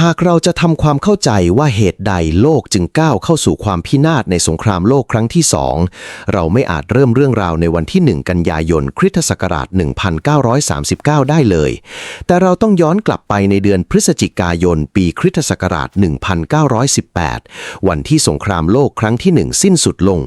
หากเราจะทำความเข้าใจว่าเหตุใดโลกจึงก้าวเข้าสู่ความพินาศในสงครามโลกครั้งที่2เราไม่อาจเริ่มเรื่องราวในวันที่1กันยายนคริสตศักราช1939ได้เลยแต่เราต้องย้อนกลับไปในเดือนพฤศจิกายนปีคริสตศักราช1918วันที่สงครามโลกครั้งที่1สิ้นสุดลง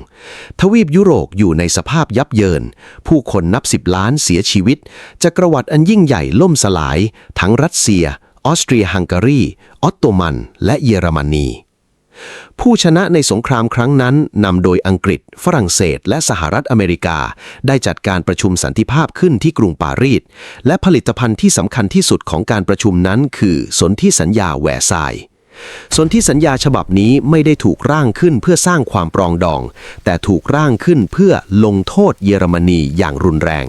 ทวีปยุโรปอยู่ในสภาพยับเยินผู้คนนับ10ล้านเสียชีวิตจักรวรรดิอันยิ่งใหญ่ล่มสลายทั้งรัสเซียออสเตรียฮังการีออตโตมันและเยอรมนีผู้ชนะในสงครามครั้งนั้นนำโดยอังกฤษฝรั่งเศสและสหรัฐอเมริกาได้จัดการประชุมสันติภาพขึ้นที่กรุงปารีสและผลิตภัณฑ์ที่สำคัญที่สุดของการประชุมนั้นคือสนธิสัญญาแวร์ซายน์สนธิสัญญาฉบับนี้ไม่ได้ถูกร่างขึ้นเพื่อสร้างความปรองดองแต่ถูกร่างขึ้นเพื่อลงโทษเยอรมนีอย่างรุนแรง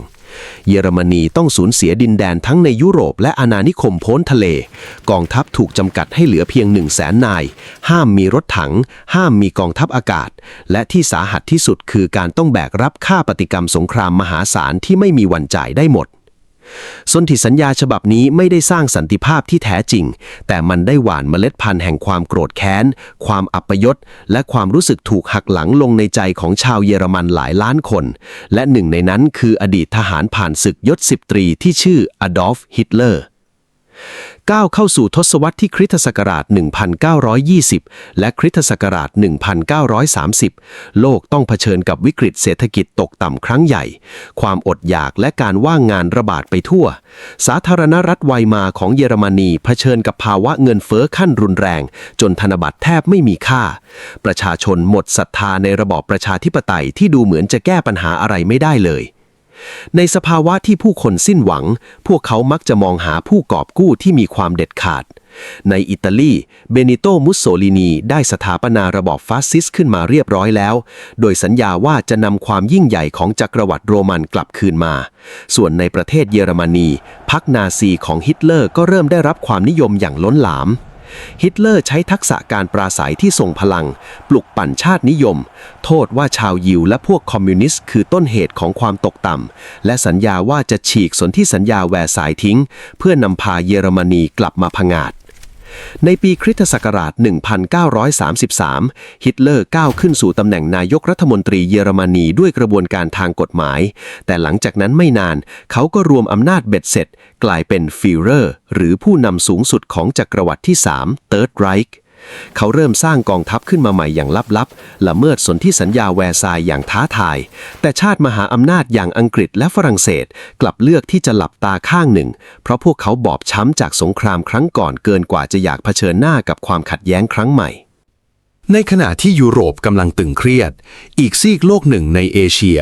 เยอรมนีต้องสูญเสียดินแดนทั้งในยุโรปและอาณานิคมพ้นทะเลกองทัพถูกจำกัดให้เหลือเพียง100,000 นายห้ามมีรถถังห้ามมีกองทัพอากาศและที่สาหัสที่สุดคือการต้องแบกรับค่าปฏิกรรมสงครามมหาศาลที่ไม่มีวันจ่ายได้หมดสนธิสัญญาฉบับนี้ไม่ได้สร้างสันติภาพที่แท้จริงแต่มันได้หว่านเมล็ดพันธุ์แห่งความโกรธแค้นความอัปยศและความรู้สึกถูกหักหลังลงในใจของชาวเยอรมันหลายล้านคนและหนึ่งในนั้นคืออดีตทหารผ่านศึกยศ10 ตรีที่ชื่ออดอล์ฟ ฮิตเลอร์ก้าวเข้าสู่ทศวรรษที่คริสตศักราช1920และคริสตศักราช1930โลกต้องเผชิญกับวิกฤตเศรษฐกิจตกต่ำครั้งใหญ่ความอดอยากและการว่างงานระบาดไปทั่วสาธารณรัฐไวมาของเยอรมนีเผชิญกับภาวะเงินเฟ้อขั้นรุนแรงจนธนบัตรแทบไม่มีค่าประชาชนหมดศรัทธาในระบอบประชาธิปไตยที่ดูเหมือนจะแก้ปัญหาอะไรไม่ได้เลยในสภาวะที่ผู้คนสิ้นหวังพวกเขามักจะมองหาผู้กอบกู้ที่มีความเด็ดขาดในอิตาลีเบนิโต มุสโสลินีได้สถาปนาระบอบฟาสซิสต์ขึ้นมาเรียบร้อยแล้วโดยสัญญาว่าจะนำความยิ่งใหญ่ของจักรวรรดิโรมันกลับคืนมาส่วนในประเทศเยอรมนีพรรคนาซีของฮิตเลอร์ก็เริ่มได้รับความนิยมอย่างล้นหลามฮิตเลอร์ใช้ทักษะการปราศัยที่ทรงพลังปลุกปั่นชาตินิยมโทษว่าชาวยิวและพวกคอมมิวนิสต์คือต้นเหตุของความตกต่ำและสัญญาว่าจะฉีกสนธิสัญญาแวร์ซายน์ทิ้งเพื่อนำพาเยอรมนีกลับมาผงาดในปีคริสตศักราช1933ฮิตเลอร์ก้าวขึ้นสู่ตำแหน่งนายกรัฐมนตรีเยอรมนีด้วยกระบวนการทางกฎหมายแต่หลังจากนั้นไม่นานเขาก็รวมอำนาจเบ็ดเสร็จกลายเป็นฟีเรอร์หรือผู้นำสูงสุดของจักรวรรดิที่3 Third Reichเขาเริ่มสร้างกองทัพขึ้นมาใหม่อย่างลับๆละเมิดสนธิสัญญาแวร์ซายน์อย่างท้าทายแต่ชาติมหาอำนาจอย่างอังกฤษและฝรั่งเศสกลับเลือกที่จะหลับตาข้างหนึ่งเพราะพวกเขาบอบช้ำจากสงครามครั้งก่อนเกินกว่าจะอยากเผชิญหน้ากับความขัดแย้งครั้งใหม่ในขณะที่ยุโรปกำลังตึงเครียดอีกซีกโลกหนึ่งในเอเชีย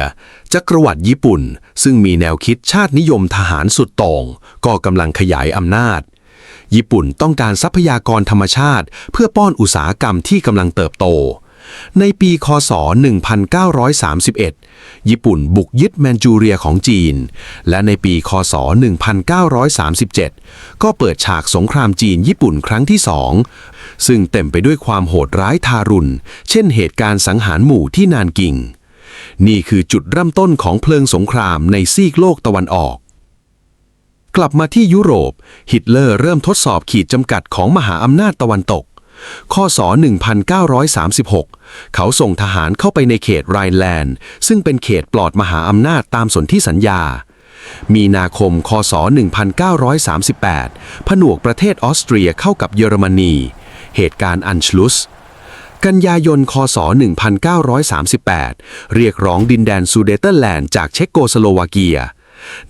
จักรวรรดิญี่ปุ่นซึ่งมีแนวคิดชาตินิยมทหารสุดโต่งก็กำลังขยายอำนาจญี่ปุ่นต้องการทรัพยากรธรรมชาติเพื่อป้อนอุตสาหกรรมที่กำลังเติบโตในปีค.ศ. 1931ญี่ปุ่นบุกยึดแมนจูเรียของจีนและในปีค.ศ. 1937ก็เปิดฉากสงครามจีนญี่ปุ่นครั้งที่2ซึ่งเต็มไปด้วยความโหดร้ายทารุณเช่นเหตุการณ์สังหารหมู่ที่นานกิงนี่คือจุดเริ่มต้นของเพลิงสงครามในซีกโลกตะวันออกกลับมาที่ยุโรปฮิตเลอร์เริ่มทดสอบขีดจำกัดของมหาอำนาจตะวันตกค.ศ. 1936เขาส่งทหารเข้าไปในเขตไรน์แลนด์ซึ่งเป็นเขตปลอดมหาอำนาจตามสนธิสัญญามีนาคมค.ศ. 1938ผนวกประเทศออสเตรียเข้ากับเยอรมนีเหตุการณ์อันชลุสกันยายนค.ศ. 1938เรียกร้องดินแดนซูเดเตอร์แลนด์จากเช็กโกสโลวาเกีย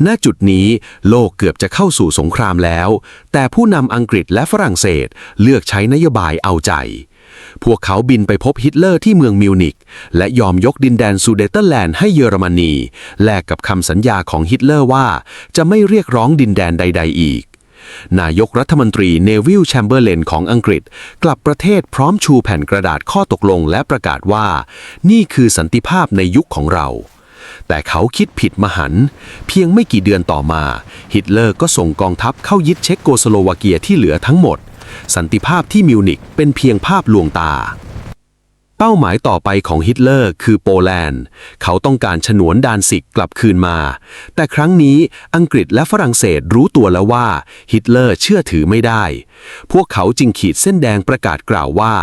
ณจุดนี้โลกเกือบจะเข้าสู่สงครามแล้วแต่ผู้นำอังกฤษและฝรั่งเศสเลือกใช้นโยบายเอาใจพวกเขาบินไปพบฮิตเลอร์ที่เมืองมิวนิกและยอมยกดินแดนซูเดเตอร์แลนด์ให้เยอรมนีแลกกับคำสัญญาของฮิตเลอร์ว่าจะไม่เรียกร้องดินแดนใดๆอีกนายกรัฐมนตรีเนวิล แชมเบอร์เลนของอังกฤษกลับประเทศพร้อมชูแผ่นกระดาษข้อตกลงและประกาศว่านี่คือสันติภาพในยุคของเราแต่เขาคิดผิดมหันต์เพียงไม่กี่เดือนต่อมาฮิตเลอร์ก็ส่งกองทัพเข้ายึดเช็กโกสโลวาเกียที่เหลือทั้งหมดสันติภาพที่มิวนิกเป็นเพียงภาพลวงตา เป้าหมายต่อไปของฮิตเลอร์คือโปแลนด์เขาต้องการฉนวนดานซิกกลับคืนมาแต่ครั้งนี้อังกฤษและฝรั่งเศสรู้ตัวแล้วว่าฮิตเลอร์เชื่อถือไม่ได้พวกเขาจึงขีดเส้นแดงประกาศกล่าวว่า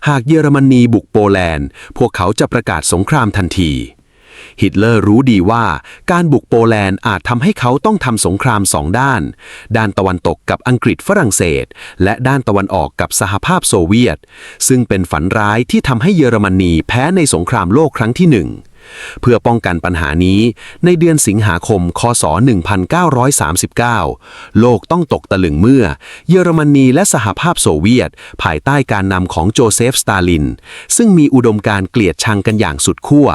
หากเยอรมนีบุกโปแลนด์พวกเขาจะประกาศสงครามทันทีฮิตเลอร์รู้ดีว่าการบุกโปแลนด์อาจทำให้เขาต้องทำสงครามสองด้านตะวันตกกับอังกฤษฝรั่งเศสและด้านตะวันออกกับสหภาพโซเวียตซึ่งเป็นฝันร้ายที่ทำให้เยอรมนีแพ้ในสงครามโลกครั้งที่หนึ่งเพื่อป้องกันปัญหานี้ในเดือนสิงหาคมคศ1939โลกต้องตกตะลึงเมื่อเยอรมนีและสหภาพโซเวียตภายใต้การนำของโจเซฟสตาลินซึ่งมีอุดมการณ์เกลียดชังกันอย่างสุดขั้ว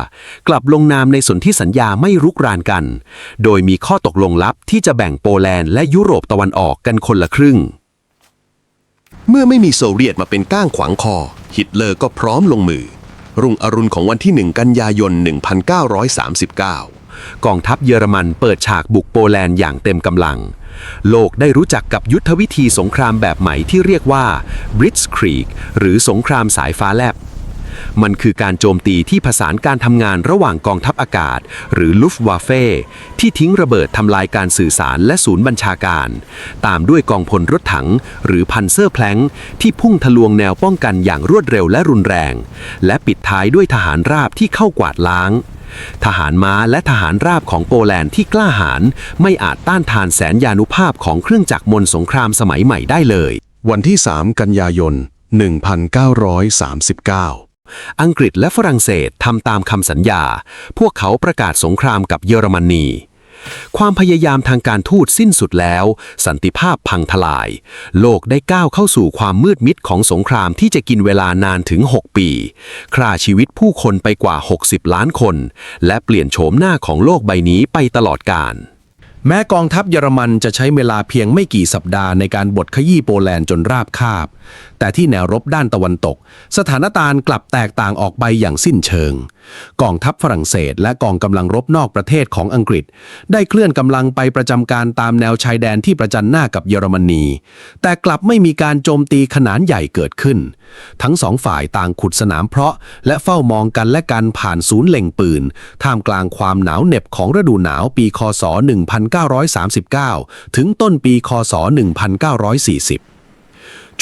กลับลงนามในสนธิสัญญาไม่รุกรานกันโดยมีข้อตกลงลับที่จะแบ่งโปแลนด์และยุโรปตะวันออกกันคนละครึ่งเมื่อไม่มีโซเวียตมาเป็นก้างขวางคอฮิตเลอร์ก็พร้อมลงมือรุ่งอรุณของวันที่1กันยายน1939กองทัพเยอรมันเปิดฉากบุกโปแลนด์อย่างเต็มกำลังโลกได้รู้จักกับยุทธวิธีสงครามแบบใหม่ที่เรียกว่า Blitzkrieg หรือสงครามสายฟ้าแลบมันคือการโจมตีที่ผสานการทำงานระหว่างกองทัพอากาศหรือ Luftwaffe ที่ทิ้งระเบิดทำลายการสื่อสารและศูนย์บัญชาการตามด้วยกองพลรถถังหรือพันเซอร์แพลงที่พุ่งทะลวงแนวป้องกันอย่างรวดเร็วและรุนแรงและปิดท้ายด้วยทหารราบที่เข้ากวาดล้างทหารม้าและทหารราบของโปแลนด์ที่กล้าหาญไม่อาจต้านทานแสนยานุภาพของเครื่องจักรมลสงครามสมัยใหม่ได้เลยวันที่3กันยายน1939อังกฤษและฝรั่งเศสทำตามคำสัญญาพวกเขาประกาศสงครามกับเยอรมนีความพยายามทางการทูตสิ้นสุดแล้วสันติภาพพังทลายโลกได้ก้าวเข้าสู่ความมืดมิดของสงครามที่จะกินเวลานานถึง6ปีฆ่าชีวิตผู้คนไปกว่า60ล้านคนและเปลี่ยนโฉมหน้าของโลกใบนี้ไปตลอดกาลแม้กองทัพเยอรมันจะใช้เวลาเพียงไม่กี่สัปดาห์ในการบดขยี้โปแลนด์จนราบคาบแต่ที่แนวรบด้านตะวันตกสถานการณ์กลับแตกต่างออกไปอย่างสิ้นเชิงกองทัพฝรั่งเศสและกองกำลังรบนอกประเทศของอังกฤษได้เคลื่อนกำลังไปประจำการตามแนวชายแดนที่ประจันหน้ากับเยอรมนีแต่กลับไม่มีการโจมตีขนาดใหญ่เกิดขึ้นทั้งสองฝ่ายต่างขุดสนามเพาะและเฝ้ามองกันและกันผ่านศูนย์เล็งปืนท่ามกลางความหนาวเหน็บของฤดูหนาวปีคศ1939ถึงต้นปีคศ1940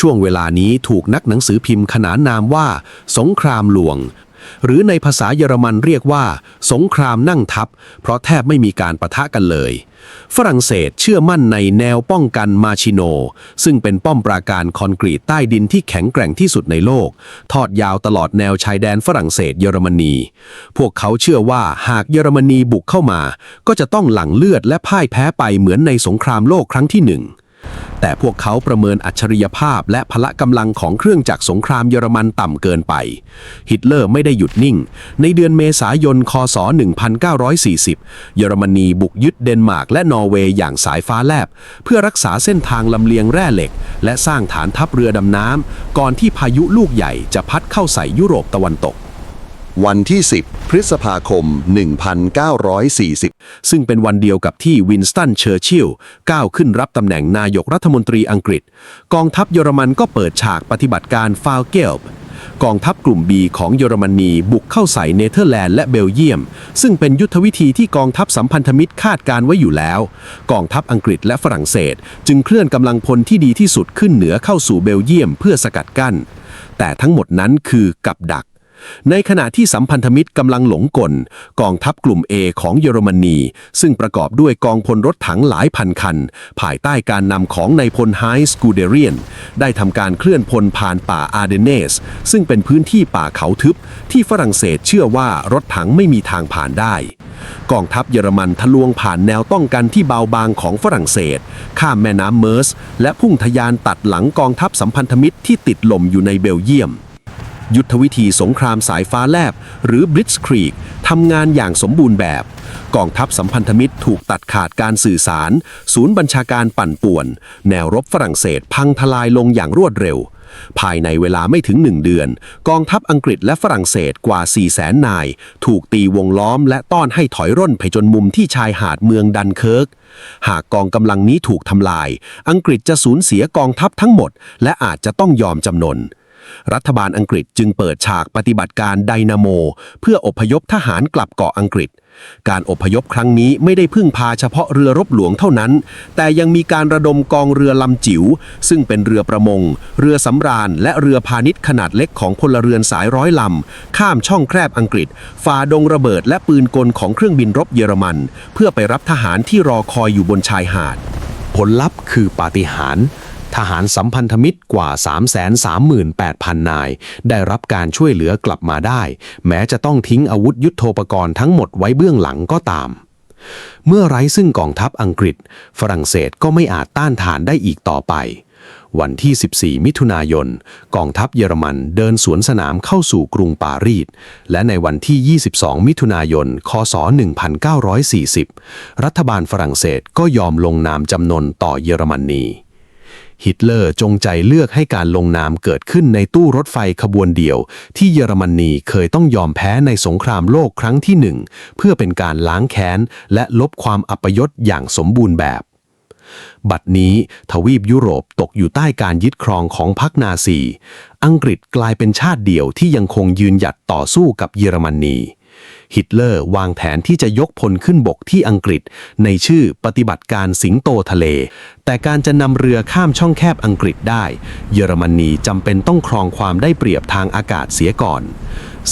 ช่วงเวลานี้ถูกนักหนังสือพิมพ์ขนานนามว่าสงครามหลวงหรือในภาษาเยอรมันเรียกว่าสงครามนั่งทับเพราะแทบไม่มีการปะทะกันเลยฝรั่งเศสเชื่อมั่นในแนวป้องกันมาชิโนซึ่งเป็นป้อมปราการคอนกรีตใต้ดินที่แข็งแกร่งที่สุดในโลกทอดยาวตลอดแนวชายแดนฝรั่งเศสเยอรมนีพวกเขาเชื่อว่าหากเยอรมนีบุกเข้ามาก็จะต้องหลั่งเลือดและพ่ายแพ้ไปเหมือนในสงครามโลกครั้งที่1แต่พวกเขาประเมินอัจฉริยภาพและพละกำลังของเครื่องจักรสงครามเยอรมันต่ำเกินไปฮิตเลอร์ไม่ได้หยุดนิ่งในเดือนเมษายนคศ1940เยอรมนีบุกยึดเดนมาร์กและนอร์เวย์อย่างสายฟ้าแลบเพื่อรักษาเส้นทางลำเลียงแร่เหล็กและสร้างฐานทัพเรือดำน้ำก่อนที่พายุลูกใหญ่จะพัดเข้าใส่ยุโรปตะวันตกวันที่10พฤษภาคม1940ซึ่งเป็นวันเดียวกับที่วินสตันเชอร์ชิลล์ก้าวขึ้นรับตำแหน่งนายกรัฐมนตรีอังกฤษกองทัพเยอรมันก็เปิดฉากปฏิบัติการฟาลเกลป์กองทัพกลุ่ม B ของเยอรมนีบุกเข้าใส่เนเธอร์แลนด์และเบลเยียมซึ่งเป็นยุทธวิธีที่กองทัพสัมพันธมิตรคาดการไว้อยู่แล้วกองทัพอังกฤษและฝรั่งเศสจึงเคลื่อนกำลังพลที่ดีที่สุดขึ้นเหนือเข้าสู่เบลเยียมเพื่อสกัดกั้นแต่ทั้งหมดนั้นคือกับดักในขณะที่สัมพันธมิตรกำลังหลงกลกองทัพกลุ่ม A ของเยอรมนีซึ่งประกอบด้วยกองพลรถถังหลายพันคันภายใต้การนำของนายพลไฮส์กูเดเรียนได้ทำการเคลื่อนพลผ่านป่าอาร์เดเนสซึ่งเป็นพื้นที่ป่าเขาทึบที่ฝรั่งเศสเชื่อว่ารถถังไม่มีทางผ่านได้กองทัพเยอรมันทะลวงผ่านแนวป้องกันที่เบาบางของฝรั่งเศสข้ามแม่น้ำเมอร์สและพุ่งทะยานตัดหลังกองทัพสัมพันธมิตรที่ติดลมอยู่ในเบลเยียมยุทธวิธีสงครามสายฟ้าแลบหรือ Blitzkrieg ทำงานอย่างสมบูรณ์แบบกองทัพสัมพันธมิตรถูกตัดขาดการสื่อสารศูนย์บัญชาการปั่นป่วนแนวรบฝรั่งเศสพังทลายลงอย่างรวดเร็วภายในเวลาไม่ถึง1เดือนกองทัพอังกฤษและฝรั่งเศสกว่า 400,000 นายถูกตีวงล้อมและต้อนให้ถอยร่นไปจนมุมที่ชายหาดเมืองดันเคิร์กหากกองกำลังนี้ถูกทำลายอังกฤษจะสูญเสียกองทัพทั้งหมดและอาจจะต้องยอมจำนน รัฐบาลอังกฤษจึงเปิดฉากปฏิบัติการไดนาโมเพื่ออพยพทหารกลับเกาะอังกฤษการอพยพครั้งนี้ไม่ได้พึ่งพาเฉพาะเรือรบหลวงเท่านั้นแต่ยังมีการระดมกองเรือลำจิ๋วซึ่งเป็นเรือประมงเรือสำราญและเรือพาณิชย์ขนาดเล็กของพลเรือนสายร้อยลำข้ามช่องแคบอังกฤษฝ่าดงระเบิดและปืนกลของเครื่องบินรบเยอรมันเพื่อไปรับทหารที่รอคอยอยู่บนชายหาดผลลัพธ์คือปาฏิหาริย์ทหารสัมพันธมิตรกว่า 338,000 นายได้รับการช่วยเหลือกลับมาได้แม้จะต้องทิ้งอาวุธยุทโธปกรณ์ทั้งหมดไว้เบื้องหลังก็ตามเมื่อไร้ซึ่งกองทัพอังกฤษฝรั่งเศสก็ไม่อาจต้านทานได้อีกต่อไปวันที่ 14 มิถุนายนกองทัพเยอรมันเดินสวนสนามเข้าสู่กรุงปารีสและในวันที่ 22 มิถุนายน ค. ศ. 1940 รัฐบาลฝรั่งเศสก็ยอมลงนามจำนนต่อเยอรมนีฮิตเลอร์จงใจเลือกให้การลงนามเกิดขึ้นในตู้รถไฟขบวนเดียวที่เยอรมนีเคยต้องยอมแพ้ในสงครามโลกครั้งที่ 1เพื่อเป็นการล้างแค้นและลบความอัปยศอย่างสมบูรณ์แบบบัดนี้ทวีปยุโรปตกอยู่ใต้การยึดครองของพรรคนาซีอังกฤษกลายเป็นชาติเดียวที่ยังคงยืนหยัดต่อสู้กับเยอรมนีฮิตเลอร์วางแผนที่จะยกพลขึ้นบกที่อังกฤษในชื่อปฏิบัติการสิงโตทะเลแต่การจะนำเรือข้ามช่องแคบอังกฤษได้เยอรมนีจำเป็นต้องครองความได้เปรียบทางอากาศเสียก่อน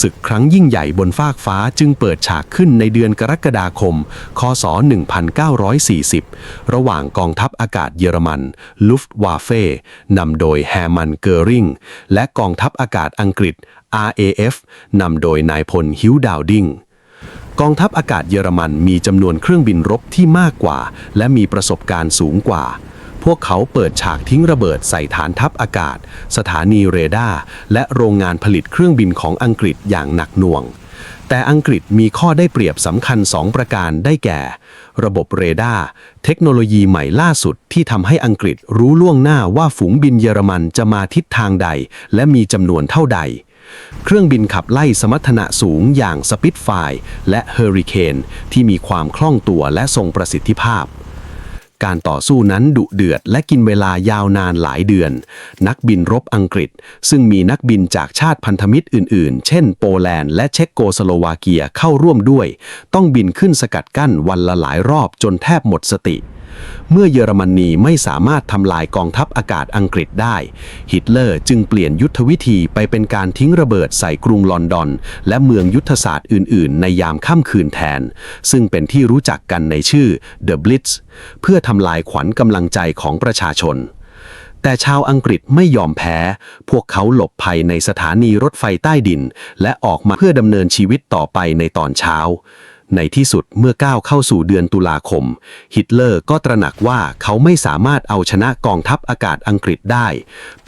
ศึกครั้งยิ่งใหญ่บนฟากฟ้าจึงเปิดฉากขึ้นในเดือนกรกฎาคม ค.ศ. 1940 ระหว่างกองทัพอากาศเยอรมันลุฟต์วาเฟ่นำโดยแฮร์มันเกอริงและกองทัพอากาศอังกฤษ RAF นำโดยนายพลฮิวดาวดิงกองทัพอากาศเยอรมันมีจำนวนเครื่องบินรบที่มากกว่าและมีประสบการณ์สูงกว่าพวกเขาเปิดฉากทิ้งระเบิดใส่ฐานทัพอากาศสถานีเรดาร์และโรงงานผลิตเครื่องบินของอังกฤษอย่างหนักหน่วงแต่อังกฤษมีข้อได้เปรียบสำคัญ2ประการได้แก่ระบบเรดาร์เทคโนโลยีใหม่ล่าสุดที่ทำให้อังกฤษรู้ล่วงหน้าว่าฝูงบินเยอรมันจะมาทิศทางใดและมีจำนวนเท่าใดเครื่องบินขับไล่สมรรถนะสูงอย่างสปิตไฟร์และเฮอริเคนที่มีความคล่องตัวและทรงประสิทธิภาพการต่อสู้นั้นดุเดือดและกินเวลายาวนานหลายเดือนนักบินรบอังกฤษซึ่งมีนักบินจากชาติพันธมิตรอื่นๆเช่นโปแลนด์และเช็กโกสโลวาเกียเข้าร่วมด้วยต้องบินขึ้นสกัดกั้นวันละหลายรอบจนแทบหมดสติเมื่อเยอรมนีไม่สามารถทำลายกองทัพอากาศอังกฤษได้ฮิตเลอร์จึงเปลี่ยนยุทธวิธีไปเป็นการทิ้งระเบิดใส่กรุงลอนดอนและเมืองยุทธศาสตร์อื่นๆในยามค่ำคืนแทนซึ่งเป็นที่รู้จักกันในชื่อ The Blitz เพื่อทำลายขวัญกำลังใจของประชาชนแต่ชาวอังกฤษไม่ยอมแพ้พวกเขาหลบภัยในสถานีรถไฟใต้ดินและออกมาเพื่อดำเนินชีวิตต่อไปในตอนเช้าในที่สุดเมื่อก้าวเข้าสู่เดือนตุลาคมฮิตเลอร์ก็ตระหนักว่าเขาไม่สามารถเอาชนะกองทัพอากาศอังกฤษได้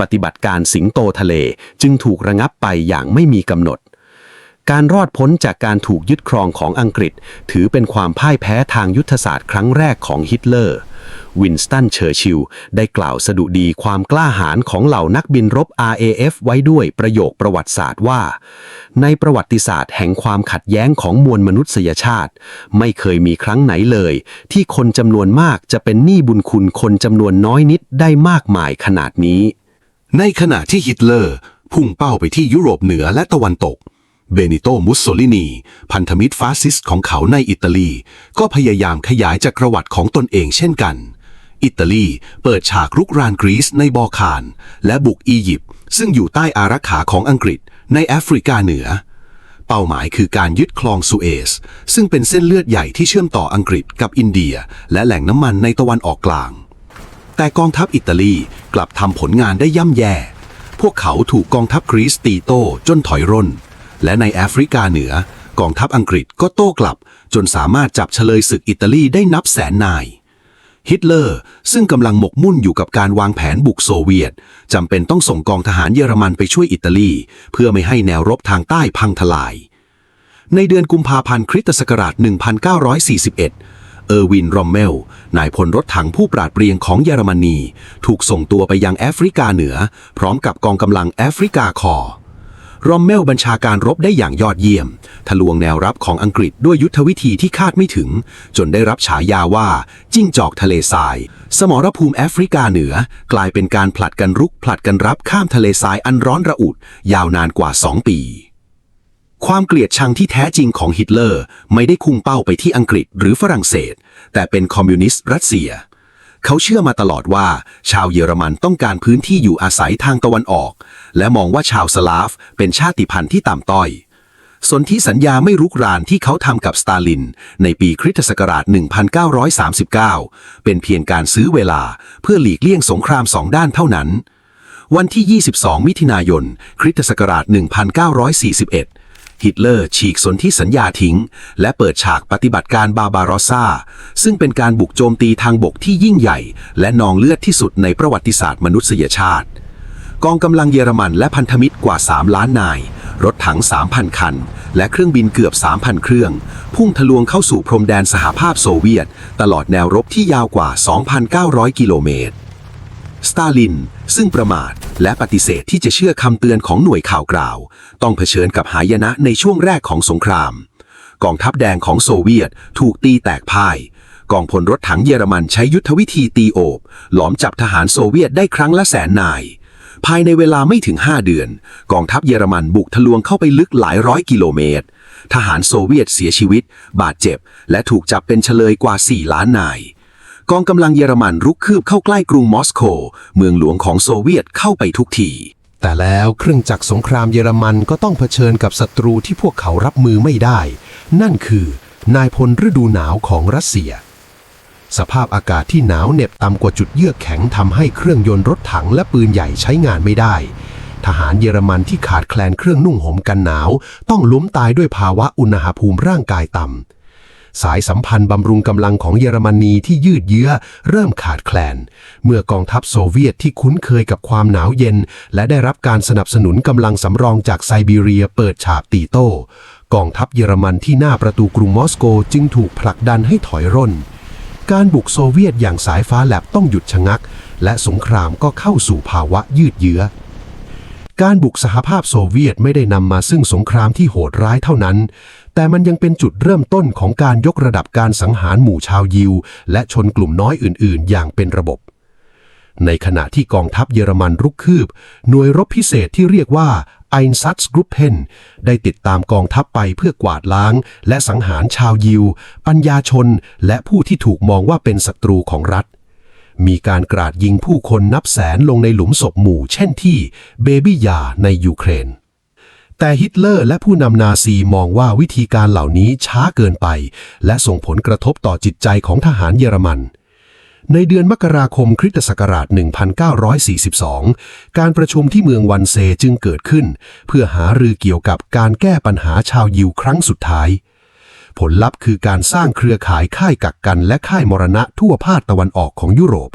ปฏิบัติการสิงโตทะเลจึงถูกระงับไปอย่างไม่มีกำหนดการรอดพ้นจากการถูกยึดครองของอังกฤษถือเป็นความพ่ายแพ้ทางยุทธศาสตร์ครั้งแรกของฮิตเลอร์วินสตันเชอร์ชิลล์ได้กล่าวสดุดีความกล้าหาญของเหล่านักบินรบ RAF ไว้ด้วยประโยคประวัติศาสตร์ว่าในประวัติศาสตร์แห่งความขัดแย้งของมวลมนุษยชาติไม่เคยมีครั้งไหนเลยที่คนจำนวนมากจะเป็นหนี้บุญคุณคนจำนวนน้อยนิดได้มากมายขนาดนี้ในขณะที่ฮิตเลอร์พุ่งเป้าไปที่ยุโรปเหนือและตะวันตกเบนิโต มุสโซลินีพันธมิตรฟาสซิสต์ของเขาในอิตาลีก็พยายามขยายจักรวรรดิของตนเองเช่นกันอิตาลีเปิดฉากรุกรานกรีซในบอลข่านและบุกอียิปต์ซึ่งอยู่ใต้อารักขาของอังกฤษในแอฟริกาเหนือเป้าหมายคือการยึดคลองสุเอซซึ่งเป็นเส้นเลือดใหญ่ที่เชื่อมต่ออังกฤษกับอินเดียและแหล่งน้ำมันในตะวันออกกลางแต่กองทัพอิตาลีกลับทำผลงานได้ย่ำแย่พวกเขาถูกกองทัพกรีซตีโต้จนถอยร่นและในแอฟริกาเหนือกองทัพอังกฤษก็โต้กลับจนสามารถจับเฉลยศึกอิตาลีได้นับแสนนายฮิตเลอร์ซึ่งกำลังหมกมุ่นอยู่กับการวางแผนบุกโซเวียตจำเป็นต้องส่งกองทหารเยอรมันไปช่วยอิตาลีเพื่อไม่ให้แนวรบทางใต้พังทลายในเดือนกุมภาพันธ์คริสตศักราช 1941 เออร์วิน รอมเมลนายพลรถถังผู้ปราดเปรียงของเยอรมนีถูกส่งตัวไปยังแอฟริกาเหนือพร้อมกับกองกำลังแอฟริกาคอร์ รอมเมลบัญชาการรบได้อย่างยอดเยี่ยมทะลวงแนวรับของอังกฤษด้วยยุทธวิธีที่คาดไม่ถึงจนได้รับฉายาว่าจิ้งจอกทะเลทรายสมรภูมิแอฟริกาเหนือกลายเป็นการผลัดกันรุกผลัดกันรับข้ามทะเลทรายอันร้อนระอุยาวนานกว่า2 ปีความเกลียดชังที่แท้จริงของฮิตเลอร์ไม่ได้พุ่งเป้าไปที่อังกฤษหรือฝรั่งเศสแต่เป็นคอมมิวนิสต์รัสเซียเขาเชื่อมาตลอดว่าชาวเยอรมันต้องการพื้นที่อยู่อาศัยทางตะวันออกและมองว่าชาวสลาฟเป็นชาติพันธุ์ที่ต่ำต้อยสนธิสัญญาไม่รุกรานที่เขาทำกับสตาลินในปีคริสตศักราช 1939 เป็นเพียงการซื้อเวลาเพื่อหลีกเลี่ยงสงคราม2 ด้านเท่านั้นวันที่ 22 มิถุนายน คริสตศักราช 1941ฮิตเลอร์ฉีกสนธิสัญญาทิ้งและเปิดฉากปฏิบัติการบาบาโรซาซึ่งเป็นการบุกโจมตีทางบกที่ยิ่งใหญ่และนองเลือดที่สุดในประวัติศาสตร์มนุษยชาติกองกำลังเยอรมันและพันธมิตรกว่า3 ล้านนายรถถัง 3,000 คันและเครื่องบินเกือบ 3,000 เครื่องพุ่งทะลวงเข้าสู่พรมแดนสหภาพโซเวียตตลอดแนวรบที่ยาวกว่า 2,900 กิโลเมตรสตาลินซึ่งประมาทและปฏิเสธที่จะเชื่อคำเตือนของหน่วยข่าวกล่าวต้องเผชิญกับหายนะในช่วงแรกของสงครามกองทัพแดงของโซเวียตถูกตีแตกพ่ายกองพลรถถังเยอรมันใช้ยุทธวิธีตีโอบหลอมจับทหารโซเวียตได้ครั้งละ100,000 นายภายในเวลาไม่ถึง5 เดือนกองทัพเยอรมันบุกทะลวงเข้าไปลึกหลายร้อยกิโลเมตรทหารโซเวียตเสียชีวิตบาดเจ็บและถูกจับเป็นเฉลยกว่า4 ล้านนายกองกำลังเยอรมันรุกคืบเข้าใกล้กรุงมอสโกเมืองหลวงของโซเวียตเข้าไปทุกทีแต่แล้วเครื่องจักรสงครามเยอรมันก็ต้องเผชิญกับศัตรูที่พวกเขารับมือไม่ได้นั่นคือนายพลฤดูหนาวของรัสเซียสภาพอากาศที่หนาวเหน็บต่ำกว่าจุดเยือกแข็งทำให้เครื่องยนต์รถถังและปืนใหญ่ใช้งานไม่ได้ทหารเยอรมันที่ขาดแคลนเครื่องนุ่งห่มกันหนาวต้องล้มตายด้วยภาวะอุณหภูมิร่างกายต่ำสายสัมพันธ์บำรุงกำลังของเยอรมนีที่ยืดเยื้อเริ่มขาดแคลนเมื่อกองทัพโซเวียตที่คุ้นเคยกับความหนาวเย็นและได้รับการสนับสนุนกำลังสำรองจากไซบีเรียเปิดฉากตีโต้กองทัพเยอรมันที่หน้าประตูกรุงมอสโกจึงถูกผลักดันให้ถอยร่นการบุกโซเวียตอย่างสายฟ้าแลบต้องหยุดชะงักและสงครามก็เข้าสู่ภาวะยืดเยื้อการบุกสหภาพโซเวียตไม่ได้นำมาซึ่งสงครามที่โหดร้ายเท่านั้นแต่มันยังเป็นจุดเริ่มต้นของการยกระดับการสังหารหมู่ชาวยิวและชนกลุ่มน้อยอื่นๆอย่างเป็นระบบในขณะที่กองทัพเยอรมันรุกคืบหน่วยรบพิเศษที่เรียกว่า Einsatzgruppen ได้ติดตามกองทัพไปเพื่อกวาดล้างและสังหารชาวยิวปัญญาชนและผู้ที่ถูกมองว่าเป็นศัตรูของรัฐมีการกราดยิงผู้คนนับแสนลงในหลุมศพหมู่เช่นที่เบบี้ยาในยูเครนแต่ฮิตเลอร์และผู้นำนาซีมองว่าวิธีการเหล่านี้ช้าเกินไปและส่งผลกระทบต่อจิตใจของทหารเยอรมันในเดือนมกราคมคริสตศักราช 1942 การประชุมที่เมืองวันเซจึงเกิดขึ้นเพื่อหารือเกี่ยวกับการแก้ปัญหาชาวยิวครั้งสุดท้ายผลลัพธ์คือการสร้างเครือข่ายค่ายกักกันและค่ายมรณะทั่วภาคตะวันออกของยุโรป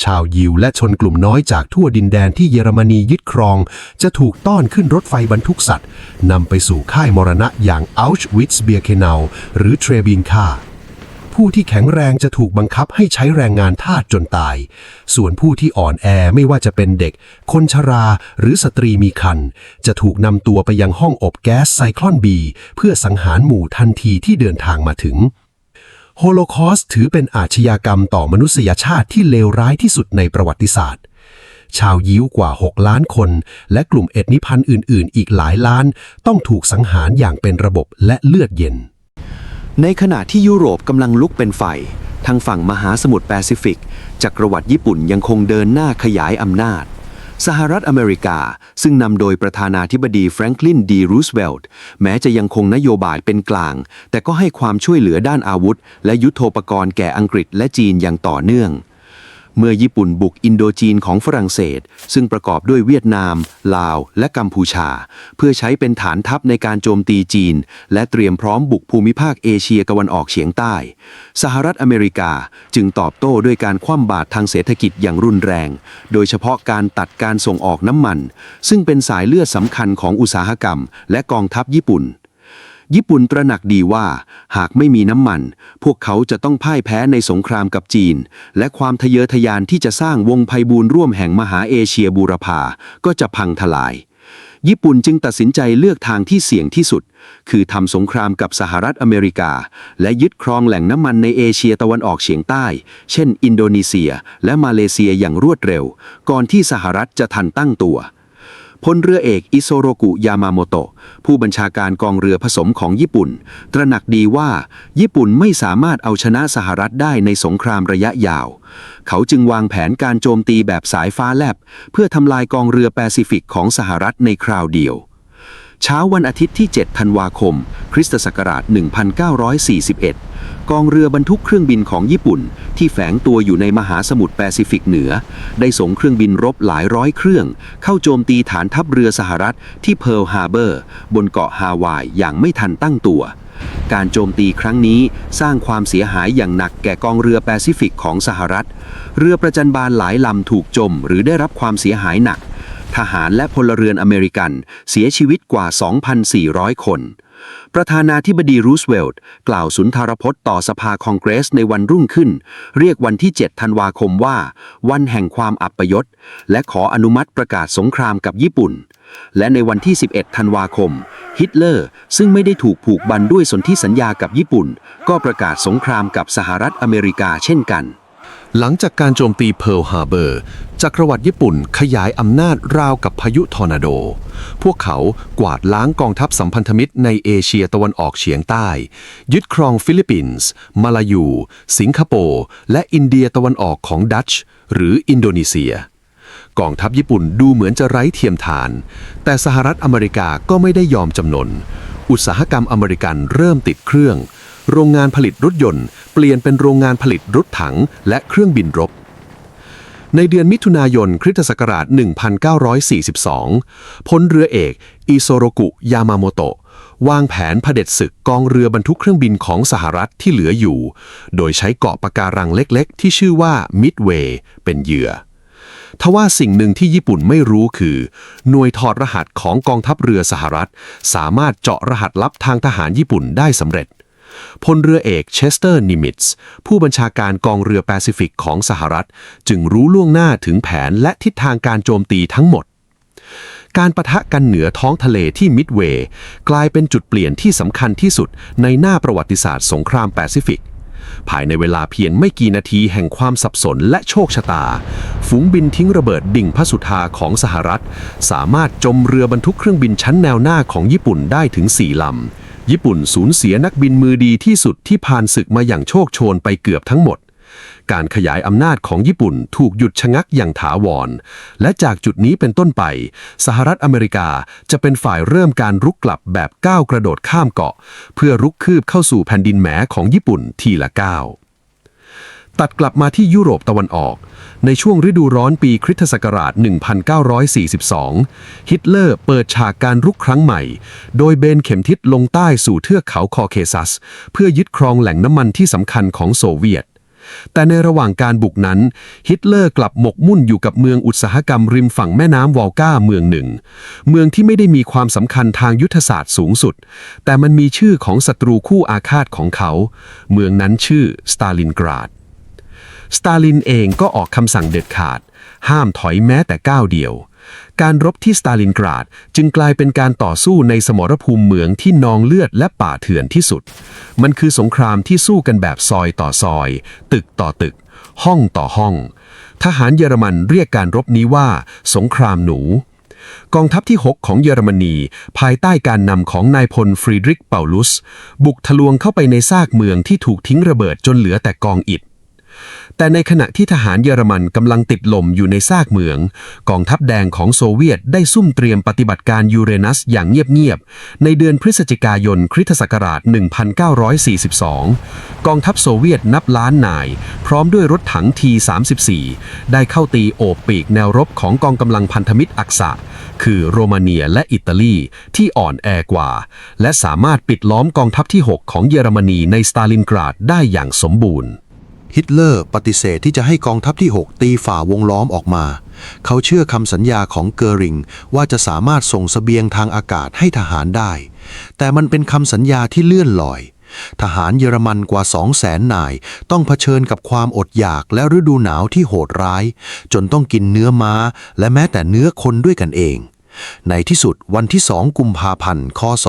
ชาวยิวและชนกลุ่มน้อยจากทั่วดินแดนที่เยอรมนียึดครองจะถูกต้อนขึ้นรถไฟบรรทุกสัตว์นำไปสู่ค่ายมรณะอย่างอัลชวิตซ์เบียร์เคเนาหรือเทรบินคาผู้ที่แข็งแรงจะถูกบังคับให้ใช้แรงงานทาสจนตายส่วนผู้ที่อ่อนแอไม่ว่าจะเป็นเด็กคนชราหรือสตรีมีครรภ์จะถูกนำตัวไปยังห้องอบแก๊สไซคลอนบีเพื่อสังหารหมู่ทันทีที่เดินทางมาถึงโฮโลคอสต์ถือเป็นอาชญากรรมต่อมนุษยชาติที่เลวร้ายที่สุดในประวัติศาสตร์ชาวยิวกว่า6 ล้านคนและกลุ่มเอทนิพันธุ์อื่นๆอีกหลายล้านต้องถูกสังหารอย่างเป็นระบบและเลือดเย็นในขณะที่ยุโรปกำลังลุกเป็นไฟทางฝั่งมหาสมุทรแปซิฟิกจักรวรรดิญี่ปุ่นยังคงเดินหน้าขยายอำนาจสหรัฐอเมริกาซึ่งนำโดยประธานาธิบดีแฟรงคลิน ดี รูสเวลต์แม้จะยังคงนโยบายเป็นกลางแต่ก็ให้ความช่วยเหลือด้านอาวุธและยุทโธปกรณ์แก่อังกฤษและจีนอย่างต่อเนื่องเมื่อญี่ปุ่นบุกอินโดจีนของฝรั่งเศสซึ่งประกอบด้วยเวียดนามลาวและกัมพูชาเพื่อใช้เป็นฐานทัพในการโจมตีจีนและเตรียมพร้อมบุกภูมิภาคเอเชียตะวันออกเฉียงใต้สหรัฐอเมริกาจึงตอบโต้ด้วยการคว่ำบาตรทางเศรษฐกิจอย่างรุนแรงโดยเฉพาะการตัดการส่งออกน้ำมันซึ่งเป็นสายเลือดสำคัญของอุตสาหกรรมและกองทัพญี่ปุ่นตระหนักดีว่าหากไม่มีน้ำมันพวกเขาจะต้องพ่ายแพ้ในสงครามกับจีนและความทะเยอทะยานที่จะสร้างวงไพบูลย์ร่วมแห่งมหาเอเชียบูรพาก็จะพังทลาย ญี่ปุ่นจึงตัดสินใจเลือกทางที่เสี่ยงที่สุดคือทำสงครามกับสหรัฐอเมริกาและยึดครองแหล่งน้ำมันในเอเชียตะวันออกเฉียงใต้เช่นอินโดนีเซียและมาเลเซียอย่างรวดเร็วก่อนที่สหรัฐจะทันตั้งตัวพลเรือเอกอิโซโรกุยามาโมโตะผู้บัญชาการกองเรือผสมของญี่ปุ่นตระหนักดีว่าญี่ปุ่นไม่สามารถเอาชนะสหรัฐได้ในสงครามระยะยาวเขาจึงวางแผนการโจมตีแบบสายฟ้าแลบเพื่อทำลายกองเรือแปซิฟิกของสหรัฐในคราวเดียวเช้าวันอาทิตย์ที่ 7 ธันวาคม คริสตศักราช 1941 กองเรือบรรทุกเครื่องบินของญี่ปุ่นที่แฝงตัวอยู่ในมหาสมุทรแปซิฟิกเหนือได้ส่งเครื่องบินรบหลายร้อยเครื่องเข้าโจมตีฐานทัพเรือสหรัฐที่เพิร์ลฮาร์เบอร์บนเกาะฮาวายอย่างไม่ทันตั้งตัวการโจมตีครั้งนี้สร้างความเสียหายอย่างหนักแก่กองเรือแปซิฟิกของสหรัฐเรือประจันบานหลายลำถูกจมหรือได้รับความเสียหายหนักทหารและพลเรือนอเมริกันเสียชีวิตกว่า 2,400 คนประธานาธิบดีรูสเวลต์กล่าวสุนทรพจน์ต่อสภาคองเกรสในวันรุ่งขึ้นเรียกวันที่ 7 ธันวาคมว่าวันแห่งความอัปยศและขออนุมัติประกาศสงครามกับญี่ปุ่นและในวันที่ 11 ธันวาคมฮิตเลอร์ซึ่งไม่ได้ถูกผูกบันด้วยสนธิสัญญากับญี่ปุ่นก็ประกาศสงครามกับสหรัฐอเมริกาเช่นกันหลังจากการโจมตีเพิร์ลฮาร์เบอร์จักรวรรดิญี่ปุ่นขยายอำนาจราวกับพายุทอร์นาโดพวกเขากวาดล้างกองทัพสัมพันธมิตรในเอเชียตะวันออกเฉียงใต้ยึดครองฟิลิปปินส์มาลายู สิงคโปร์และอินเดียตะวันออกของดัตช์หรืออินโดนีเซียกองทัพญี่ปุ่นดูเหมือนจะไร้เทียมทานแต่สหรัฐอเมริกาก็ไม่ได้ยอมจำนนอุตสาหกรรมอเมริกันเริ่มติดเครื่องโรงงานผลิตรถยนต์เปลี่ยนเป็นโรงงานผลิตรถถังและเครื่องบินรบในเดือนมิถุนายนคริสตศักราช 1942 พลเรือเอกอิโซโรกุยามาโมโตะวางแผนเผด็จศึกกองเรือบรรทุกเครื่องบินของสหรัฐที่เหลืออยู่โดยใช้เกาะปะการังเล็กๆที่ชื่อว่ามิดเวย์เป็นเหยื่อทว่าสิ่งหนึ่งที่ญี่ปุ่นไม่รู้คือหน่วยถอดรหัสของกองทัพเรือสหรัฐสามารถเจาะรหัสลับทางทหารญี่ปุ่นได้สำเร็จพลเรือเอกเชสเตอร์นิมิตส์ผู้บัญชาการกองเรือแปซิฟิกของสหรัฐจึงรู้ล่วงหน้าถึงแผนและทิศทางการโจมตีทั้งหมดการปะทะกันเหนือท้องทะเลที่มิดเวย์กลายเป็นจุดเปลี่ยนที่สำคัญที่สุดในหน้าประวัติศาสตร์สงครามแปซิฟิกภายในเวลาเพียงไม่กี่นาทีแห่งความสับสนและโชคชะตาฝูงบินทิ้งระเบิดดิ่งพระสุธาของสหรัฐสามารถจมเรือบรรทุกเครื่องบินชั้นแนวหน้าของญี่ปุ่นได้ถึง4 ลำญี่ปุ่นสูญเสียนักบินมือดีที่สุดที่ผ่านศึกมาอย่างโชคโชนไปเกือบทั้งหมดการขยายอำนาจของญี่ปุ่นถูกหยุดชะงักอย่างถาวรและจากจุดนี้เป็นต้นไปสหรัฐอเมริกาจะเป็นฝ่ายเริ่มการรุกกลับแบบก้าวกระโดดข้ามเกาะเพื่อรุกคืบเข้าสู่แผ่นดินแหมของญี่ปุ่นทีละก้าวตัดกลับมาที่ยุโรปตะวันออกในช่วงฤดูร้อนปีคริสตศักราช 1942 ฮิตเลอร์เปิดฉากการรุกครั้งใหม่โดยเบนเข็มทิศลงใต้สู่เทือกเขาคอเคซัสเพื่อยึดครองแหล่งน้ำมันที่สำคัญของโซเวียตแต่ในระหว่างการบุกนั้นฮิตเลอร์กลับหมกมุ่นอยู่กับเมืองอุตสาหกรรมริมฝั่งแม่น้ำวอลก้าเมืองหนึ่งเมืองที่ไม่ได้มีความสำคัญทางยุทธศาสตร์สูงสุดแต่มันมีชื่อของศัตรูคู่อาฆาตของเขาเมืองนั้นชื่อสตาลินกราดสตาลินเองก็ออกคำสั่งเด็ดขาดห้ามถอยแม้แต่ก้าวเดียวการรบที่สตาลินกราดจึงกลายเป็นการต่อสู้ในสมรภูมิเมืองที่นองเลือดและป่าเถื่อนที่สุดมันคือสงครามที่สู้กันแบบซอยต่อซอยตึกต่อตึกห้องต่อห้องทหารเยอรมันเรียกการรบนี้ว่าสงครามหนูกองทัพที่ 6 ของเยอรมนีภายใต้การนำของนายพลฟรีดริกเปาลุสบุกทะลวงเข้าไปในซากเมืองที่ถูกทิ้งระเบิดจนเหลือแต่กองอิฐแต่ในขณะที่ทหารเยอรมันกำลังติดลมอยู่ในซากเมืองกองทัพแดงของโซเวียตได้ซุ่มเตรียมปฏิบัติการยูเรนัสอย่างเงียบๆในเดือนพฤศจิกายนคริสตศักราช 1942 กองทัพโซเวียตนับล้านนายพร้อมด้วยรถถัง T-34 ได้เข้าตีโอบปีกแนวรบของกองกำลังพันธมิตรอักษะคือโรมาเนียและอิตาลีที่อ่อนแอกว่าและสามารถปิดล้อมกองทัพที่ 6 ของเยอรมนีในสตาลินกราดได้อย่างสมบูรณ์ฮิตเลอร์ปฏิเสธที่จะให้กองทัพที่ 6 ตีฝ่าวงล้อมออกมาเขาเชื่อคำสัญญาของเกอริงว่าจะสามารถส่งเสบียงทางอากาศให้ทหารได้แต่มันเป็นคำสัญญาที่เลื่อนลอยทหารเยอรมันกว่า 200,000 นายต้องเผชิญกับความอดอยากและฤดูหนาวที่โหดร้ายจนต้องกินเนื้อม้าและแม้แต่เนื้อคนด้วยกันเอง ในที่สุดวันที่ 2 กุมภาพันธ์ คศ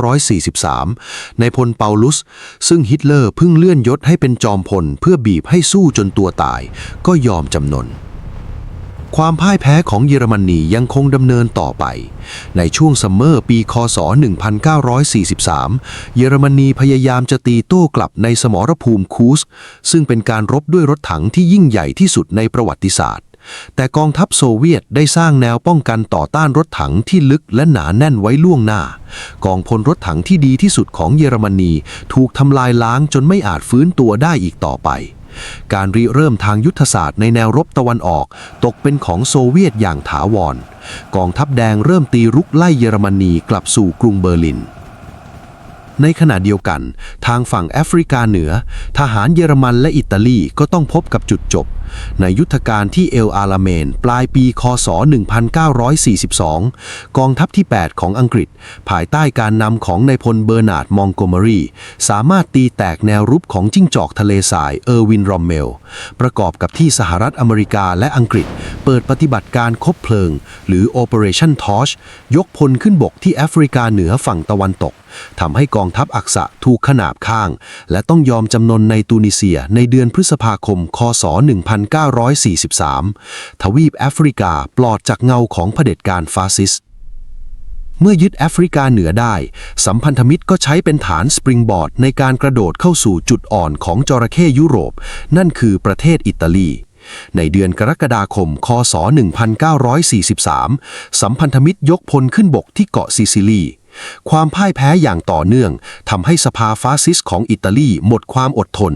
1943 นายพลเปาลุสซึ่งฮิตเลอร์เพิ่งเลื่อนยศให้เป็นจอมพลเพื่อบีบให้สู้จนตัวตายก็ยอมจำนนความพ่ายแพ้ของเยอรมนียังคงดำเนินต่อไปในช่วงซัมเมอร์ปีคศ 1943 เยอรมนีพยายามจะตีโต้กลับในสมรภูมิคูสซึ่งเป็นการรบด้วยรถถังที่ยิ่งใหญ่ที่สุดในประวัติศาสตร์แต่กองทัพโซเวียตได้สร้างแนวป้องกันต่อต้านรถถังที่ลึกและหนาแน่นไว้ล่วงหน้ากองพลรถถังที่ดีที่สุดของเยอรมนีถูกทำลายล้างจนไม่อาจฟื้นตัวได้อีกต่อไปการริเริ่มทางยุทธศาสตร์ในแนวรบตะวันออกตกเป็นของโซเวียตอย่างถาวรกองทัพแดงเริ่มตีรุกไล่เยอรมนีกลับสู่กรุงเบอร์ลินในขณะเดียวกันทางฝั่งแอฟริกาเหนือทหารเยอรมันและอิตาลีก็ต้องพบกับจุดจบในยุทธการที่เอลอาลาเมนปลายปีคศ 1942 กองทัพที่ 8 ของอังกฤษภายใต้การนำของนายพลเบอร์นาร์ดมองโกเมอรีสามารถตีแตกแนวรุกของจิ้งจอกทะเลทรายเออร์วินรอมเมลประกอบกับที่สหรัฐอเมริกาและอังกฤษเปิดปฏิบัติการคบเพลิงหรือ Operation Torch ยกพลขึ้นบกที่แอฟริกาเหนือฝั่งตะวันตกทำให้กองทัพอักษะถูกขนาบข้างและต้องยอมจำนนในตูนิเซียในเดือนพฤษภาคม คศ 1943 ทวีปแอฟริกาปลอดจากเงาของเผด็จการฟาสซิสต์เมื่อยึดแอฟริกาเหนือได้สัมพันธมิตรก็ใช้เป็นฐานสปริงบอร์ดในการกระโดดเข้าสู่จุดอ่อนของจระเข้ยุโรปนั่นคือประเทศอิตาลีในเดือนกรกฎาคม คศ 1943 สัมพันธมิตรยกพลขึ้นบกที่เกาะซิซิลีความพ่ายแพ้อย่างต่อเนื่องทำให้สภาฟาสซิสต์ของอิตาลีหมดความอดทน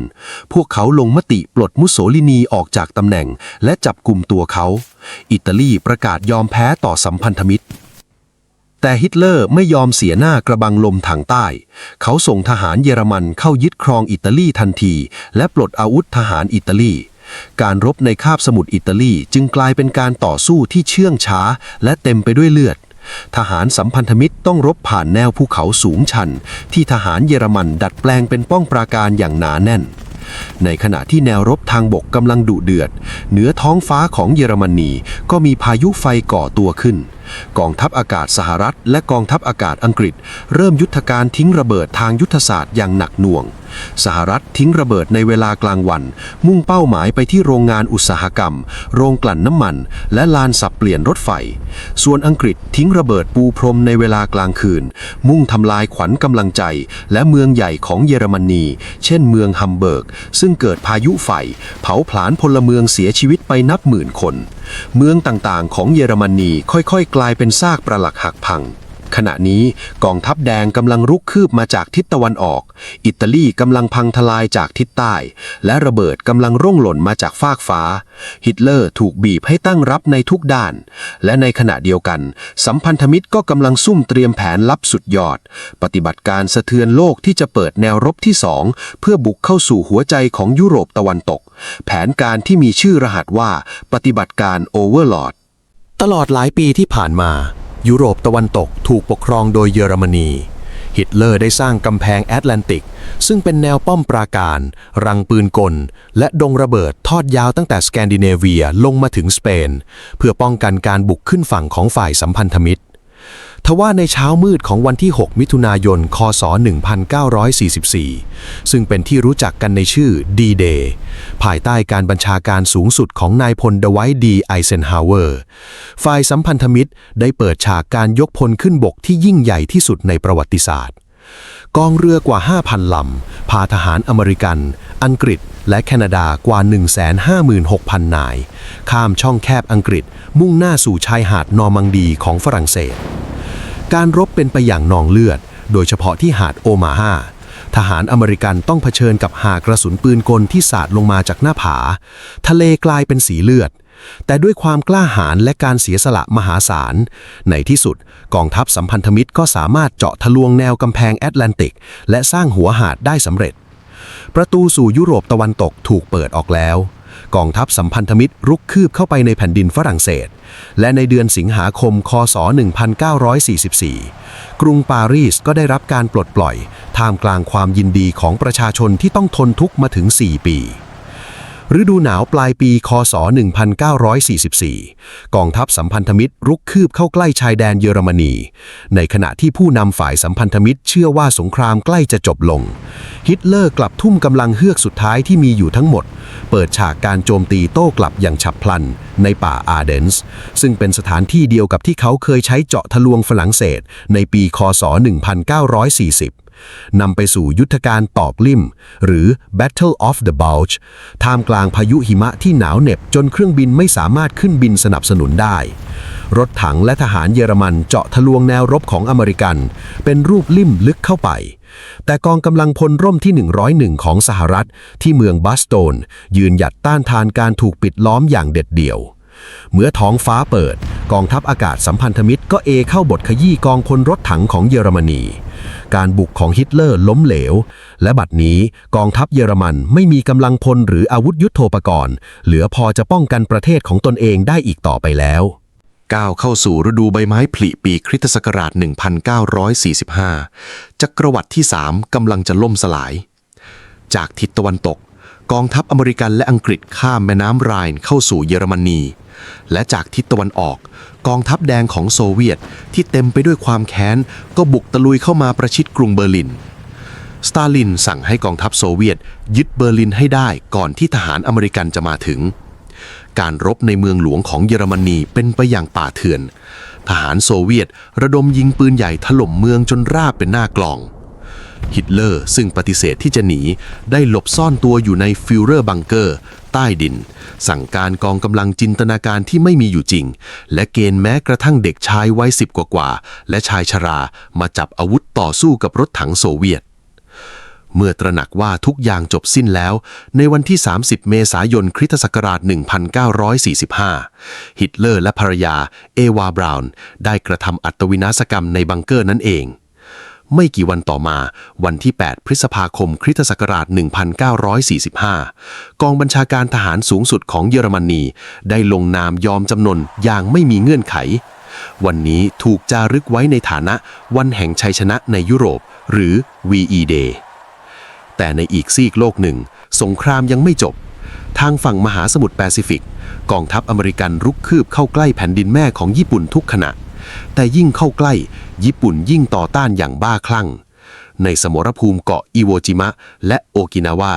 พวกเขาลงมติปลดมุสโสลินีออกจากตำแหน่งและจับกุมตัวเขาอิตาลีประกาศยอมแพ้ต่อสัมพันธมิตรแต่ฮิตเลอร์ไม่ยอมเสียหน้ากระบังลมทางใต้เขาส่งทหารเยอรมันเข้ายึดครองอิตาลีทันทีและปลดอาวุธทหารอิตาลีการรบในคาบสมุทรอิตาลีจึงกลายเป็นการต่อสู้ที่เชื่องช้าและเต็มไปด้วยเลือดทหารสัมพันธมิตรต้องรบผ่านแนวภูเขาสูงชันที่ทหารเยอรมันดัดแปลงเป็นป้องปราการอย่างหนาแน่นในขณะที่แนวรบทางบกกำลังดุเดือดเหนือท้องฟ้าของเยอรมนีก็มีพายุไฟก่อตัวขึ้นกองทัพอากาศสหรัฐและกองทัพอากาศอังกฤษเริ่มยุทธการทิ้งระเบิดทางยุทธศาสตร์อย่างหนักหน่วงสหรัฐทิ้งระเบิดในเวลากลางวันมุ่งเป้าหมายไปที่โรงงานอุตสาหกรรมโรงกลั่นน้ำมันและลานสับเปลี่ยนรถไฟส่วนอังกฤษทิ้งระเบิดปูพรมในเวลากลางคืนมุ่งทำลายขวัญกำลังใจและเมืองใหญ่ของเยอรมนีเช่นเมืองฮัมเบิร์กซึ่งเกิดพายุไฟเผาผลาญพลเมืองเสียชีวิตไปนับหมื่นคนเมืองต่างๆของเยอรมนีค่อยๆกลายเป็นซากปรักหักพังขณะนี้กองทัพแดงกำลังรุกคืบมาจากทิศตะวันออกอิตาลีกำลังพังทลายจากทิศใต้และระเบิดกำลังร่วงหล่นมาจากฟากฟ้าฮิตเลอร์ถูกบีบให้ตั้งรับในทุกด้านและในขณะเดียวกันสัมพันธมิตรก็กำลังซุ่มเตรียมแผนลับสุดยอดปฏิบัติการสะเทือนโลกที่จะเปิดแนวรบที่2เพื่อบุกเข้าสู่หัวใจของยุโรปตะวันตกแผนการที่มีชื่อรหัสว่าปฏิบัติการโอเวอร์ลอร์ดตลอดหลายปีที่ผ่านมายุโรปตะวันตกถูกปกครองโดยเยอรมนีฮิตเลอร์ได้สร้างกำแพงแอตแลนติกซึ่งเป็นแนวป้อมปราการรังปืนกลและดงระเบิดทอดยาวตั้งแต่สแกนดิเนเวียลงมาถึงสเปนเพื่อป้องกันการบุกขึ้นฝั่งของฝ่ายสัมพันธมิตรทว่าในเช้ามืดของวันที่ 6 มิถุนายน คศ 1944 ซึ่งเป็นที่รู้จักกันในชื่อ D-Day ภายใต้การบัญชาการสูงสุดของนายพล ดไวท์ ดี ไอเซนฮาวเวอร์ฝ่ายสัมพันธมิตรได้เปิดฉากการยกพลขึ้นบกที่ยิ่งใหญ่ที่สุดในประวัติศาสตร์กองเรือกว่า 5,000 ลำพาทหารอเมริกันอังกฤษและแคนาดากว่า 156,000 นายข้ามช่องแคบอังกฤษมุ่งหน้าสู่ชายหาดนอร์มังดีของฝรั่งเศสการรบเป็นไปอย่างนองเลือดโดยเฉพาะที่หาดโอมาฮาทหารอเมริกันต้องเผชิญกับหากระสุนปืนกลที่สาดลงมาจากหน้าผาทะเลกลายเป็นสีเลือดแต่ด้วยความกล้าหาญและการเสียสละมหาศาลในที่สุดกองทัพสัมพันธมิตรก็สามารถเจาะทะลวงแนวกำแพงแอตแลนติกและสร้างหัวหาดได้สำเร็จประตูสู่ยุโรปตะวันตกถูกเปิดออกแล้วกองทัพสัมพันธมิตรรุกคืบเข้าไปในแผ่นดินฝรั่งเศสและในเดือนสิงหาคม คศ 1944 กรุงปารีสก็ได้รับการปลดปล่อยท่ามกลางความยินดีของประชาชนที่ต้องทนทุกข์มาถึง 4 ปี ฤดูหนาวปลายปีคศ1944กองทัพสัมพันธมิตรรุกคืบเข้าใกล้ชายแดนเยอรมนีในขณะที่ผู้นำฝ่ายสัมพันธมิตรเชื่อว่าสงครามใกล้จะจบลงฮิตเลอร์กลับทุ่มกำลังเฮือกสุดท้ายที่มีอยู่ทั้งหมดเปิดฉากการโจมตีโต้กลับอย่างฉับพลันในป่าอาร์เดนส์ซึ่งเป็นสถานที่เดียวกับที่เขาเคยใช้เจาะทะลวงฝรั่งเศสในปีคศ1940นำไปสู่ยุทธการตอกลิ่มหรือ Battle of the Bulge ท่ามกลางพายุหิมะที่หนาวเหน็บจนเครื่องบินไม่สามารถขึ้นบินสนับสนุนได้รถถังและทหารเยอรมันเจาะทะลวงแนวรบของอเมริกันเป็นรูปลิ่มลึกเข้าไปแต่กองกำลังพลร่มที่101ของสหรัฐที่เมืองบัสโตนยืนหยัดต้านทานการถูกปิดล้อมอย่างเด็ดเดี่ยวเมื่อท้องฟ้าเปิดกองทัพอากาศสัมพันธมิตรก็เข้าบทขยี้กองพลรถถังของเยอรมนีการบุกของฮิตเลอร์ล้มเหลวและบัดนี้กองทัพเยอรมันไม่มีกำลังพลหรืออาวุธยุทโธปกรณ์เหลือพอจะป้องกันประเทศของตนเองได้อีกต่อไปแล้วก้าวเข้าสู่ฤดูใบไม้ผลิปีคริสตศักราช 1945 จักรวรรดิที่ 3 กำลังจะล่มสลาย จากทิศตะวันตกกองทัพอเมริกันและอังกฤษข้ามแม่น้ำไรน์เข้าสู่เยอรมนีและจากทิศตะวันออกกองทัพแดงของโซเวียตที่เต็มไปด้วยความแค้นก็บุกตะลุยเข้ามาประชิดกรุงเบอร์ลินสตาลินสั่งให้กองทัพโซเวียตยึดเบอร์ลินให้ได้ก่อนที่ทหารอเมริกันจะมาถึงการรบในเมืองหลวงของเยอรมนีเป็นไปอย่างป่าเถื่อนทหารโซเวียตระดมยิงปืนใหญ่ถล่มเมืองจนราบเป็นหน้ากลองฮิตเลอร์ซึ่งปฏิเสธที่จะหนีได้หลบซ่อนตัวอยู่ในฟิวเรอร์บังเกอร์ใต้ดินสั่งการกองกำลังจินตนาการที่ไม่มีอยู่จริงและเกณฑ์แม้กระทั่งเด็กชายวัย10 กว่าและชายชรามาจับอาวุธต่อสู้กับรถถังโซเวียตเมื่อตระหนักว่าทุกอย่างจบสิ้นแล้วในวันที่30 เมษายนคริสตศักราช 1945 ฮิตเลอร์และภรรยาเอวา บราวน์ได้กระทำอัตวินาศกรรมในบังเกอร์นั่นเองไม่กี่วันต่อมาวันที่ 8 พฤษภาคมคริสตศักราช 1945 กองบัญชาการทหารสูงสุดของเยอรมนีได้ลงนามยอมจำนนอย่างไม่มีเงื่อนไขวันนี้ถูกจารึกไว้ในฐานะวันแห่งชัยชนะในยุโรปหรือ VE Day แต่ในอีกซีกโลกหนึ่งสงครามยังไม่จบทางฝั่งมหาสมุทรแปซิฟิกกองทัพอเมริกันรุกคืบเข้าใกล้แผ่นดินแม่ของญี่ปุ่นทุกขณะแต่ยิ่งเข้าใกล้ญี่ปุ่นยิ่งต่อต้านอย่างบ้าคลั่งในสมรภูมิเกาะอิโวจิมะและโอกินาวา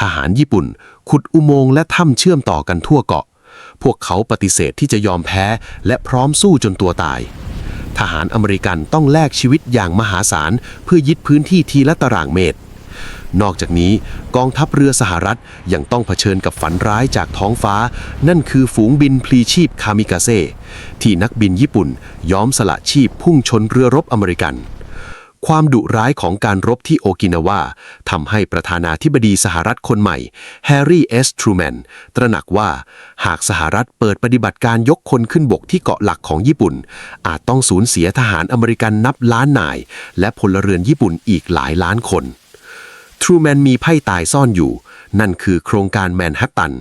ทหารญี่ปุ่นขุดอุโมงค์และถ้ำเชื่อมต่อกันทั่วเกาะพวกเขาปฏิเสธที่จะยอมแพ้และพร้อมสู้จนตัวตายทหารอเมริกันต้องแลกชีวิตอย่างมหาศาลเพื่อยึดพื้นที่ทีละตารางเมตรนอกจากนี้กองทัพเรือสหรัฐยังต้องเผชิญกับฝันร้ายจากท้องฟ้านั่นคือฝูงบินพลีชีพคามิกาเซ่ที่นักบินญี่ปุ่นยอมสละชีพพุ่งชนเรือรบอเมริกันความดุร้ายของการรบที่โอกินาวาทำให้ประธานาธิบดีสหรัฐคนใหม่แฮร์รี่ ทรูแมนตระหนักว่าหากสหรัฐเปิดปฏิบัติการยกคนขึ้นบกที่เกาะหลักของญี่ปุ่นอาจต้องสูญเสียทหารอเมริกันนับล้านนายและพลเรือนญี่ปุ่นอีกหลายล้านคนทรูแมนมีไพ่ตายซ่อนอยู่นั่นคือโครงการแมนฮัตตัน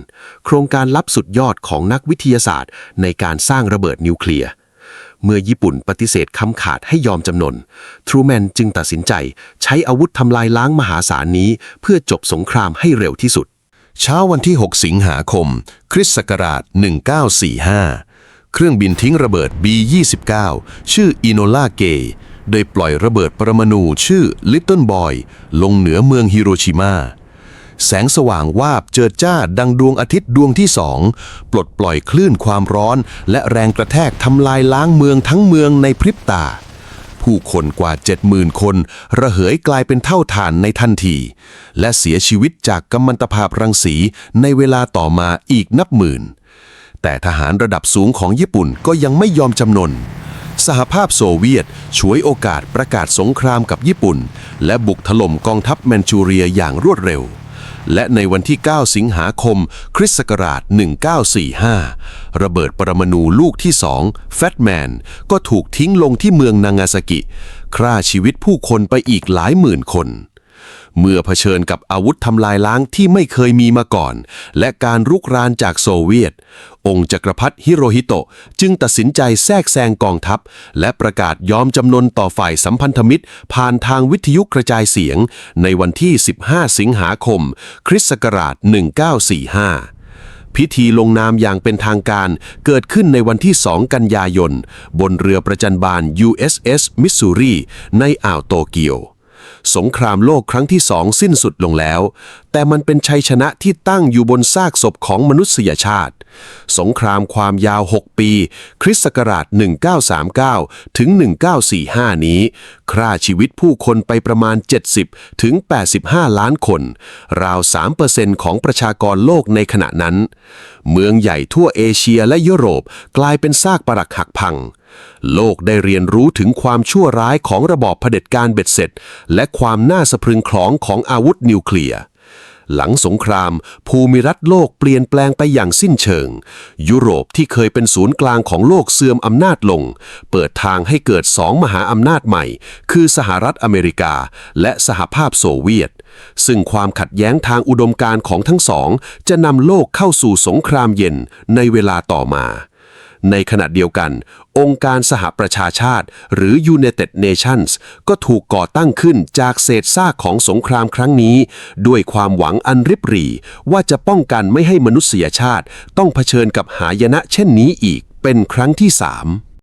โครงการลับสุดยอดของนักวิทยาศาสตร์ในการสร้างระเบิดนิวเคลียร์เมื่อญี่ปุ่นปฏิเสธคำขาดให้ยอมจำนนทรูแมนจึงตัดสินใจใช้อาวุธทำลายล้างมหาศาลนี้เพื่อจบสงครามให้เร็วที่สุดเช้าวันที่ 6 สิงหาคมคริสต์ศักราช 1945 เครื่องบินทิ้งระเบิด B-29 ชื่ออิโนลาเกโดยปล่อยระเบิดปรมาณูชื่อ Little Boy ลงเหนือเมืองฮิโรชิมาแสงสว่างวาบเจิดจ้าดังดวงอาทิตย์ดวงที่2ปลดปล่อยคลื่นความร้อนและแรงกระแทกทำลายล้างเมืองทั้งเมืองในพริบตาผู้คนกว่า 70,000 คนระเหยกลายเป็นเท่าฐานในทันทีและเสียชีวิตจากกัมมันตภาพรังสีในเวลาต่อมาอีกนับหมื่นแต่ทหารระดับสูงของญี่ปุ่นก็ยังไม่ยอมจำนนสหภาพโซเวียตฉวยโอกาสประกาศสงครามกับญี่ปุ่นและบุกถล่มกองทัพแมนจูเรียอย่างรวดเร็วและในวันที่ 9 สิงหาคมคริสต์ศักราช 1945 ระเบิดปรมาณูลูกที่2 แฟตแมนก็ถูกทิ้งลงที่เมืองนางาซากิฆ่าชีวิตผู้คนไปอีกหลายหมื่นคน เมื่อเผชิญกับอาวุธทำลายล้างที่ไม่เคยมีมาก่อน และการรุกรานจากโซเวียต องค์จักรพรรดิฮิโรฮิโตะจึงตัดสินใจแทรกแซงกองทัพ และประกาศยอมจำนนต่อฝ่ายสัมพันธมิตร ผ่านทางวิทยุกระจายเสียงในวันที่ 15 สิงหาคม คริสต์ศักราช 1945 พิธีลงนามอย่างเป็นทางการเกิดขึ้นในวันที่ 2 กันยายน บนเรือประจันบาน USS มิสซูรีในอ่าวโตเกียว สงครามโลกครั้งที่ 2 สิ้นสุดลงแล้ว แต่มันเป็นชัยชนะที่ตั้งอยู่บนซากศพของมนุษยชาติ สงครามความยาว 6 ปี คริสต์ศักราช 1939 ถึง 1945 นี้ฆ่าชีวิตผู้คนไปประมาณ 70 ถึง 85 ล้านคน ราว 3% ของประชากรโลกในขณะนั้น เมืองใหญ่ทั่วเอเชียและยุโรปกลายเป็นซากปรักหักพัง โลกได้เรียนรู้ถึงความชั่วร้ายของระบอบเผด็จการเบ็ดเสร็จ และความน่าสะพรึงคลองของอาวุธนิวเคลียร์ หลังสงครามภูมิรัฐโลกเปลี่ยนแปลงไปอย่างสิ้นเชิง ยุโรปที่เคยเป็นศูนย์กลางของโลกเสื่อมอำนาจลง เปิดทางให้เกิด2 มหาอำนาจใหม่ คือสหรัฐอเมริกาและสหภาพโซเวียต ซึ่งความขัดแย้งทางอุดมการณ์ของทั้งสองจะนำโลกเข้าสู่สงครามเย็นในเวลาต่อมา ในขณะเดียวกันองค์การสหประชาชาติหรือ United Nations ก็ถูกก่อตั้งขึ้นจากเศษซากของสงครามครั้งนี้ด้วยความหวังอันริบหรี่ว่าจะป้องกันไม่ให้มนุษยชาติต้องเผชิญกับหายนะเช่นนี้อีกเป็นครั้งที่ 3